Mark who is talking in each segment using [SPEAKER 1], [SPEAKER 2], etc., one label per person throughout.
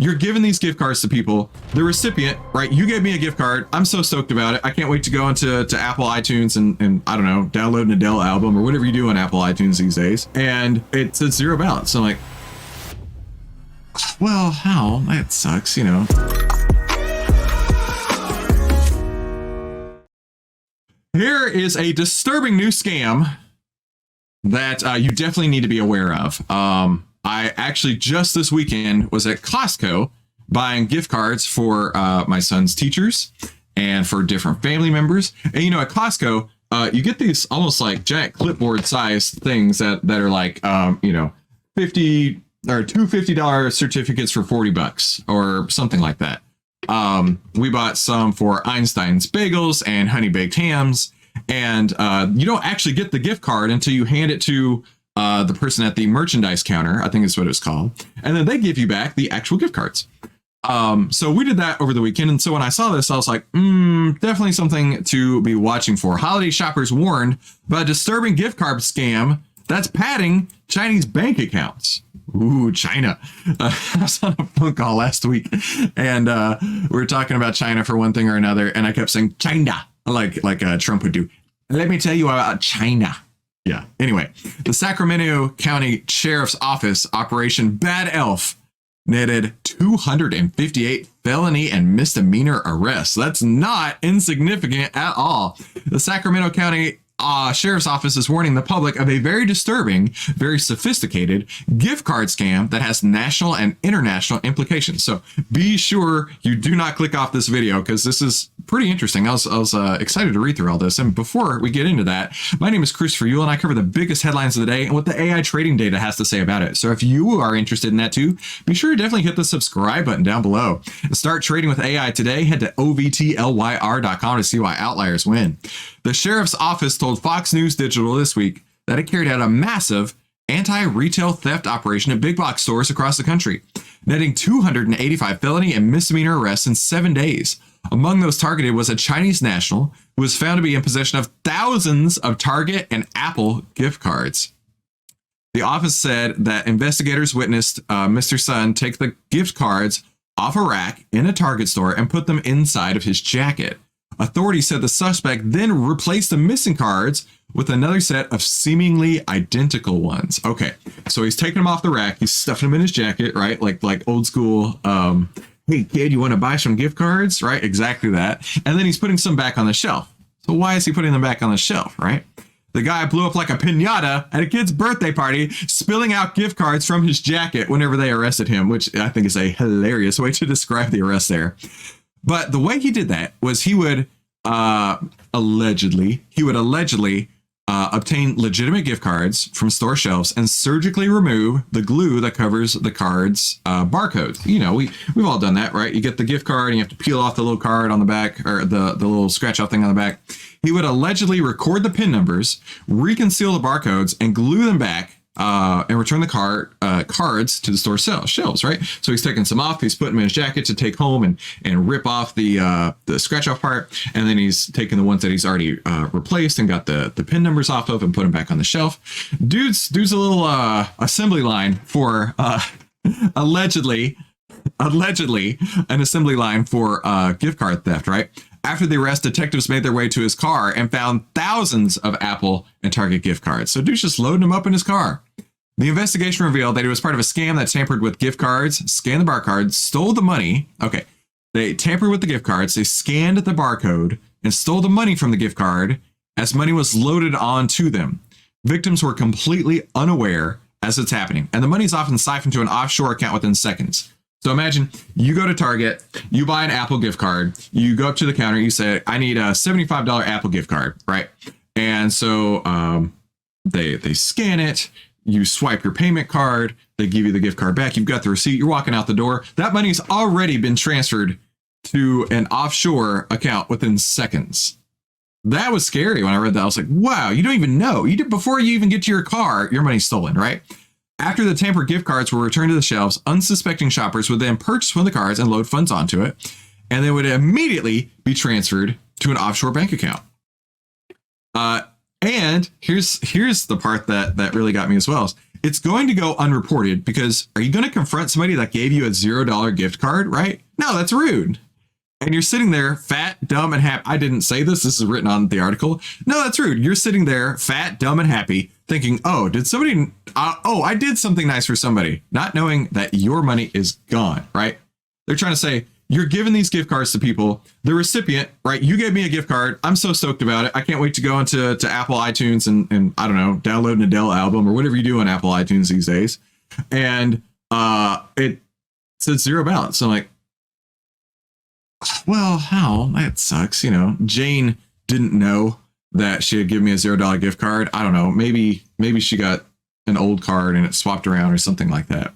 [SPEAKER 1] you're giving these gift cards to people. The recipient, right? You gave me a gift card. I'm so stoked about it. I can't wait to go into Apple iTunes and I don't know, download an Adele album or whatever you do on Apple iTunes these days. And it says zero balance. So I'm like, well, how? That sucks, you know. Here is a disturbing new scam that you definitely need to be aware of. I actually just this weekend was at Costco buying gift cards for my son's teachers and for different family members. And, you know, at Costco, you get these almost like giant clipboard sized things that are like, you know, 50 or two $50 certificates for $40 or something like that. We bought some for Einstein's Bagels and Honey Baked Hams. And you don't actually get the gift card until you hand it to the person at the merchandise counter. I think is what it's called. And then they give you back the actual gift cards. So we did that over the weekend. And so when I saw this, I was like, definitely something to be watching for. Holiday shoppers warned about a disturbing gift card scam that's padding Chinese bank accounts. Ooh, China. I was on a phone call last week and we were talking about China for one thing or another. And I kept saying China, like Trump would do. Let me tell you about China. Yeah. Anyway, the Sacramento County Sheriff's Office Operation Bad Elf netted 258 felony and misdemeanor arrests. That's not insignificant at all. The Sacramento County Sheriff's Office is warning the public of a very disturbing, very sophisticated gift card scam that has national and international implications. So be sure you do not click off this video because this is pretty interesting. I was excited to read through all this. And before we get into that, my name is Christopher Yule and I cover the biggest headlines of the day and what the AI trading data has to say about it. So if you are interested in that too, be sure to definitely hit the subscribe button down below. And start trading with AI today. Head to ovtlyr.com to see why outliers win. The sheriff's office told Fox News Digital this week that it carried out a massive anti-retail theft operation at big box stores across the country, netting 285 felony and misdemeanor arrests in 7 days. Among those targeted was a Chinese national who was found to be in possession of thousands of Target and Apple gift cards. The office said that investigators witnessed Mr. Sun take the gift cards off a rack in a Target store and put them inside of his jacket. Authorities said the suspect then replaced the missing cards with another set of seemingly identical ones. Okay, so he's taking them off the rack. He's stuffing them in his jacket, right? Like old school. Hey kid, you want to buy some gift cards? Right? Exactly that. And then he's putting some back on the shelf. So why is he putting them back on the shelf, right? The guy blew up like a piñata at a kid's birthday party, spilling out gift cards from his jacket whenever they arrested him, which I think is a hilarious way to describe the arrest there. But the way he did that was he would allegedly obtain legitimate gift cards from store shelves and surgically remove the glue that covers the card's barcodes. You know, we've all done that, right? You get the gift card and you have to peel off the little card on the back or the little scratch off thing on the back. He would allegedly record the PIN numbers, reconceal the barcodes, and glue them back and return the cards to the store shelves, right? So he's taking some off, he's putting them in his jacket to take home and rip off the scratch off part, and then he's taking the ones that he's already replaced and got the pin numbers off of and put them back on the shelf. Dude's a little assembly line for allegedly an assembly line for gift card theft, right? After the arrest, detectives made their way to his car and found thousands of Apple and Target gift cards. So dude's just loading them up in his car. The investigation revealed that he was part of a scam that tampered with gift cards, scanned the barcode, stole the money. Okay, they tampered with the gift cards, they scanned the barcode, and stole the money from the gift card as money was loaded onto them. Victims were completely unaware as it's happening, and the money is often siphoned to an offshore account within seconds. So imagine you go to Target, you buy an Apple gift card, you go up to the counter, you say, I need a $75 Apple gift card, right? And so they scan it, you swipe your payment card, they give you the gift card back, you've got the receipt, you're walking out the door. That money's already been transferred to an offshore account within seconds. That was scary when I read that. I was like, wow, you don't even know. Before you even get to your car, your money's stolen, right? After the tampered gift cards were returned to the shelves, unsuspecting shoppers would then purchase one of the cards and load funds onto it, and they would immediately be transferred to an offshore bank account. And here's the part that really got me as well. it's going to go unreported because are you going to confront somebody that gave you a $0 gift card, right? No, that's rude. And you're sitting there fat, dumb, and happy. I didn't say this. This is written on the article. No, that's rude. You're sitting there fat, dumb, and happy thinking, oh, did somebody, I did something nice for somebody, not knowing that your money is gone, right? They're trying to say, you're giving these gift cards to people. The recipient, right? You gave me a gift card. I'm so stoked about it. I can't wait to go into Apple iTunes and I don't know, download an Adele album or whatever you do on Apple iTunes these days. And it says 0 balance. So I'm like, well, how? That sucks. You know, Jane didn't know that she had given me a $0 gift card. I don't know. Maybe she got an old card and it swapped around or something like that.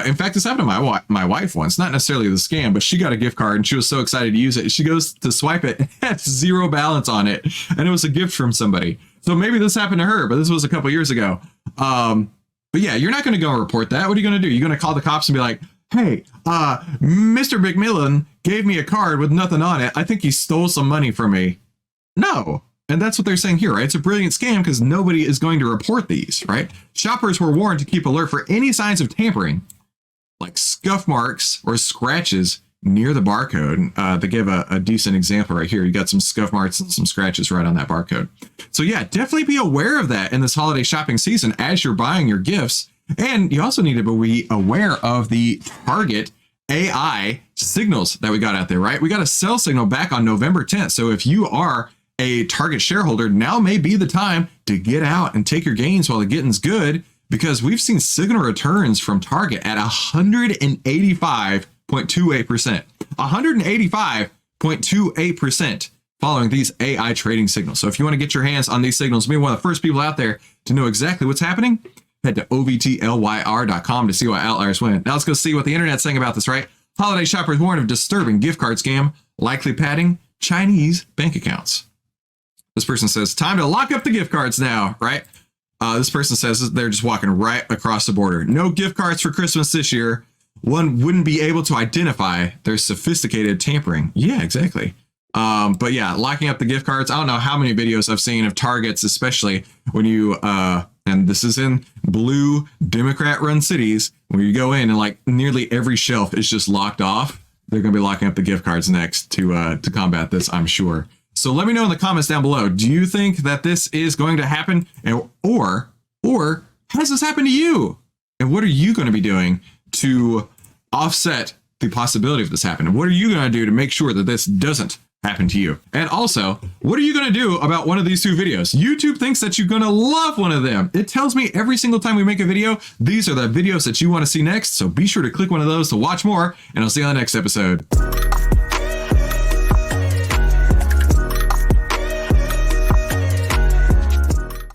[SPEAKER 1] In fact, this happened to my wife once, not necessarily the scam, but she got a gift card and she was so excited to use it. She goes to swipe it, it had 0 balance on it, and it was a gift from somebody. So maybe this happened to her, but this was a couple years ago. But yeah, you're not going to go and report that. What are you going to do? You're going to call the cops and be like, hey, Mr. McMillan gave me a card with nothing on it. I think he stole some money from me. No. And that's what they're saying here, right? It's a brilliant scam because nobody is going to report these, right? Shoppers were warned to keep alert for any signs of tampering, like scuff marks or scratches near the barcode. They give a decent example right here. You got some scuff marks and some scratches right on that barcode. So yeah, definitely be aware of that in this holiday shopping season as you're buying your gifts. And you also need to be aware of the Target AI signals that we got out there, right? We got a sell signal back on November 10th. So if you are a Target shareholder, now may be the time to get out and take your gains while the getting's good, because we've seen signal returns from Target at 185.28%. 185.28% following these AI trading signals. So if you want to get your hands on these signals, be one of the first people out there to know exactly what's happening, head to ovtlyr.com to see what outliers win. Now let's go see what the internet's saying about this, right? Holiday shoppers warned of disturbing gift card scam, likely padding Chinese bank accounts. This person says, time to lock up the gift cards now, right? This person says they're just walking right across the border. No gift cards for Christmas this year. One wouldn't be able to identify their sophisticated tampering. Yeah, exactly. But yeah, locking up the gift cards. I don't know how many videos I've seen of Targets, especially when you, and this is in blue Democrat-run cities, where you go in and like nearly every shelf is just locked off. They're going to be locking up the gift cards next to combat this, I'm sure. So let me know in the comments down below. Do you think that this is going to happen, or has this happened to you? And what are you going to be doing to offset the possibility of this happening? What are you going to do to make sure that this doesn't happen to you? And also, what are you going to do about one of these two videos? YouTube thinks that you're going to love one of them. It tells me every single time we make a video, these are the videos that you want to see next. So be sure to click one of those to watch more, and I'll see you on the next episode.